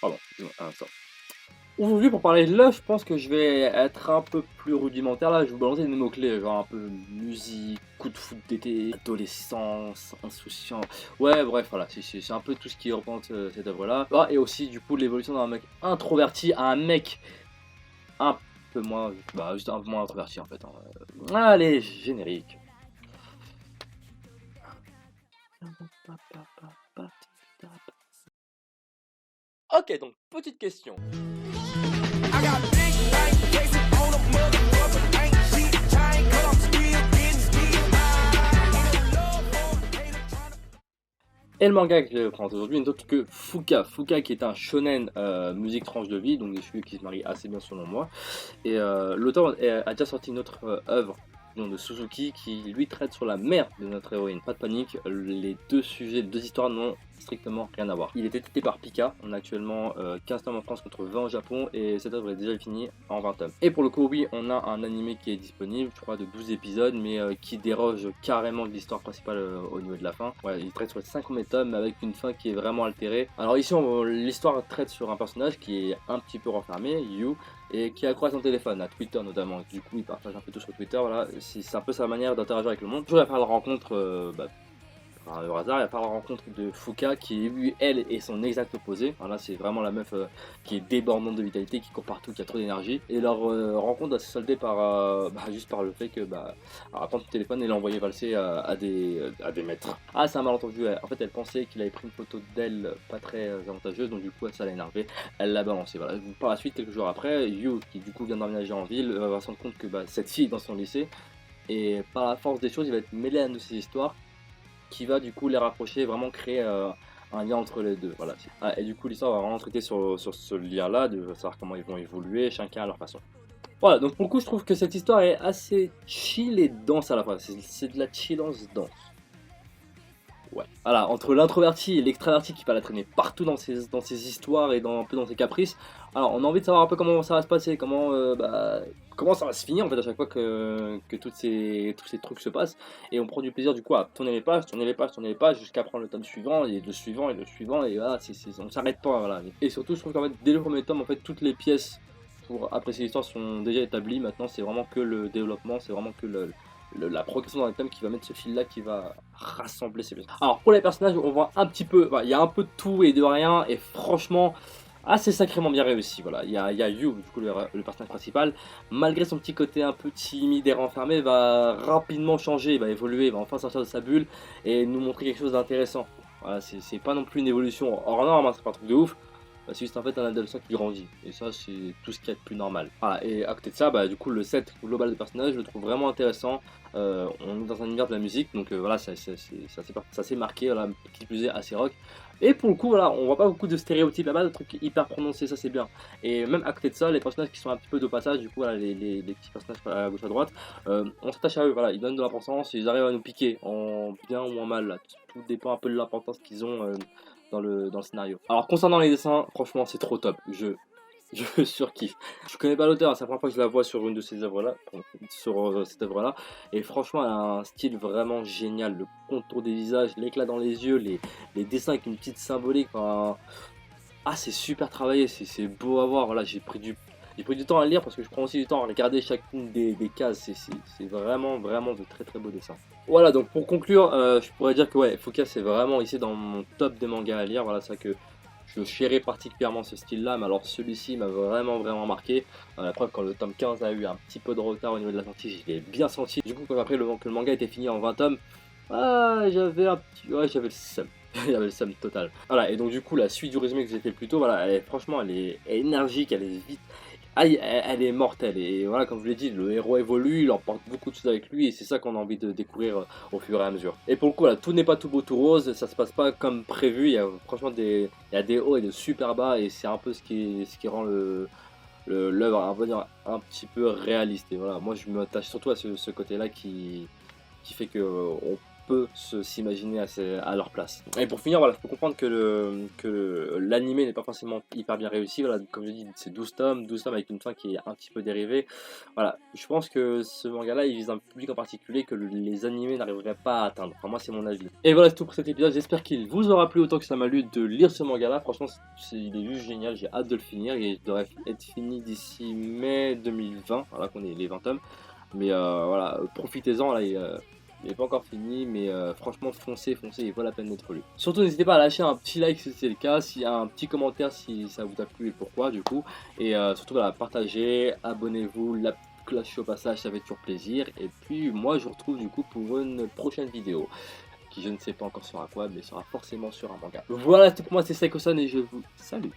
Pardon, excuse-moi, un instant. Aujourd'hui, pour parler de là, je pense que je vais être un peu plus rudimentaire. Là, je vais vous balancer des mots-clés, genre un peu musique, coup de foot d'été, adolescence, insouciant. Ouais, bref, voilà, c'est un peu tout ce qui représente cette œuvre-là. Ah, et aussi, du coup, l'évolution d'un mec introverti à un mec un peu moins, bah, juste un peu moins introverti en fait, hein. Allez, générique. Ok, donc petite question. I got big bank cases on a motherfucker ain't shit chain, cause I'm still getting still Et le manga que je présente aujourd'hui n'est autre que Fuka. Fuka qui est un shonen musique tranche de vie, donc des sujets qui se marient assez bien selon moi. Et l'auteur a déjà sorti une autre œuvre du nom de Suzuki qui lui traite sur la mère de notre héroïne. Pas de panique, les deux sujets, les deux histoires n'ont strictement rien à voir. Il est édité par Pika, on a actuellement 15 tomes en France contre 20 au Japon et cette œuvre est déjà finie en 20 tomes. Et pour le coup, oui, on a un animé qui est disponible, je crois de 12 épisodes, mais qui déroge carrément de l'histoire principale au niveau de la fin. Ouais, il traite sur les 5 premiers tomes avec une fin qui est vraiment altérée. Alors ici, l'histoire traite sur un personnage qui est un petit peu renfermé, Yu, et qui accroît son téléphone, à Twitter notamment. Du coup, il partage un peu tout sur Twitter, voilà. C'est un peu sa manière d'interagir avec le monde. Toujours à faire la rencontre, par un hasard, il va faire la rencontre de Fuka qui lui, elle, est son exact opposé. Voilà, c'est vraiment la meuf qui est débordante de vitalité, qui court partout, qui a trop d'énergie. Et leur rencontre va se solder par, juste par le fait que elle va prendre son téléphone et l'envoyer valser à des maîtres. Ah, c'est un malentendu. En fait, elle pensait qu'il avait pris une photo d'elle pas très avantageuse, donc du coup, ça l'a énervé. Elle l'a balancé. Voilà. Par la suite, quelques jours après, Yu, qui du coup vient d'emménager en ville, va se rendre compte que cette fille est dans son lycée. Et par la force des choses, il va être mêlé à une de ces histoires qui va du coup les rapprocher, vraiment créer un lien entre les deux. Voilà. Ah, et du coup, l'histoire va vraiment traiter sur ce lien-là, de savoir comment ils vont évoluer, chacun à leur façon. Voilà, donc pour le coup, je trouve que cette histoire est assez chill et dense à la fois. C'est de la chillance dense. Ouais. Voilà, entre l'introverti et l'extraverti qui va la traîner partout dans ses histoires et un peu dans ses caprices. Alors, on a envie de savoir un peu comment ça va se passer, comment ça va se finir en fait à chaque fois que tous ces trucs se passent. Et on prend du plaisir du coup à tourner les pages, tourner les pages, tourner les pages jusqu'à prendre le tome suivant et le suivant et le suivant. Et voilà, on s'arrête pas. Voilà. Et surtout, je trouve qu'en fait, dès le premier tome, en fait, toutes les pièces pour apprécier l'histoire sont déjà établies. Maintenant, c'est vraiment que le développement, c'est vraiment que la progression dans les thèmes qui va mettre ce fil là qui va rassembler ces personnages. Alors pour les personnages on voit un petit peu, il y a un peu de tout et de rien et franchement c'est sacrément bien réussi. Voilà, il y a Yu, du coup le personnage principal, malgré son petit côté un peu timide et renfermé, va rapidement changer, il va évoluer, il va enfin sortir de sa bulle et nous montrer quelque chose d'intéressant. Voilà, c'est pas non plus une évolution hors norme, hein, c'est pas un truc de ouf. C'est juste en fait un adolescent qui grandit. Et ça, c'est tout ce qu'il y a de plus normal. Voilà, et à côté de ça, du coup, le set global des personnages, je le trouve vraiment intéressant. On est dans un univers de la musique, donc voilà, c'est assez marqué, voilà, qui plus est assez rock. Et pour le coup, voilà, on voit pas beaucoup de stéréotypes là-bas, de trucs hyper prononcés, ça c'est bien. Et même à côté de ça, les personnages qui sont un petit peu de passage, du coup, voilà, les petits personnages à gauche à droite, on s'attache à eux, voilà, ils donnent de l'importance, ils arrivent à nous piquer, en bien ou en mal, là. Tout dépend un peu de l'importance qu'ils ont dans le scénario. Alors concernant les dessins, franchement c'est trop top, je surkiffe. Je connais pas l'auteur, c'est la première fois que je la vois sur une de ces œuvres là, sur cette œuvre là, et franchement elle a un style vraiment génial, le contour des visages, l'éclat dans les yeux, les dessins avec une petite symbolique, enfin, c'est super travaillé, c'est beau à voir, voilà, j'ai pris du temps à le lire parce que je prends aussi du temps à regarder chacune des cases, c'est vraiment vraiment de très très beaux dessins. Voilà, donc pour conclure, je pourrais dire que ouais, Fuka c'est vraiment ici dans mon top des mangas à lire, voilà, ça que je chéris particulièrement ce style-là, mais alors celui-ci m'a vraiment vraiment marqué. La preuve, quand le tome 15 a eu un petit peu de retard au niveau de la sortie, je l'ai bien senti. Du coup, quand après que le manga était fini en 20 tomes, j'avais le seum. J'avais le seum total. Voilà, et donc du coup, la suite du résumé que je vous ai fait plus tôt, voilà, franchement, elle est énergique, elle est vite. Elle est mortelle et voilà, comme je vous l'ai dit, le héros évolue, il emporte beaucoup de choses avec lui et c'est ça qu'on a envie de découvrir au fur et à mesure. Et pour le coup, là, tout n'est pas tout beau tout rose, ça se passe pas comme prévu, il y a franchement il y a des hauts et de super bas et c'est un peu ce qui rend l'œuvre un petit peu réaliste. Et voilà, moi je m'attache surtout à ce côté-là qui fait que on peut s'imaginer à leur place. Et pour finir, voilà, il faut comprendre que l'animé n'est pas forcément hyper bien réussi. Voilà, comme je dis, c'est 12 tomes avec une fin qui est un petit peu dérivée. Voilà, je pense que ce manga-là, il vise un public en particulier que les animés n'arriveraient pas à atteindre. Enfin, moi, c'est mon avis. Et voilà, c'est tout pour cet épisode. J'espère qu'il vous aura plu autant que ça m'a plu de lire ce manga-là. Franchement, il est juste génial. J'ai hâte de le finir et il devrait être fini d'ici mai 2020. Voilà, qu'on est les 20 tomes. Mais voilà, profitez-en. Là, il n'est pas encore fini, mais franchement, foncez, il vaut la peine d'être lu. Surtout, n'hésitez pas à lâcher un petit like si c'est le cas, s'il y a un petit commentaire si ça vous a plu et pourquoi, du coup. Et surtout, voilà, partagez, abonnez-vous, la petite cloche au passage, ça fait toujours plaisir. Et puis, moi, je vous retrouve du coup pour une prochaine vidéo, qui je ne sais pas encore sera quoi, mais sera forcément sur un manga. Voilà, tout pour moi, c'est Saiko-san et je vous salue.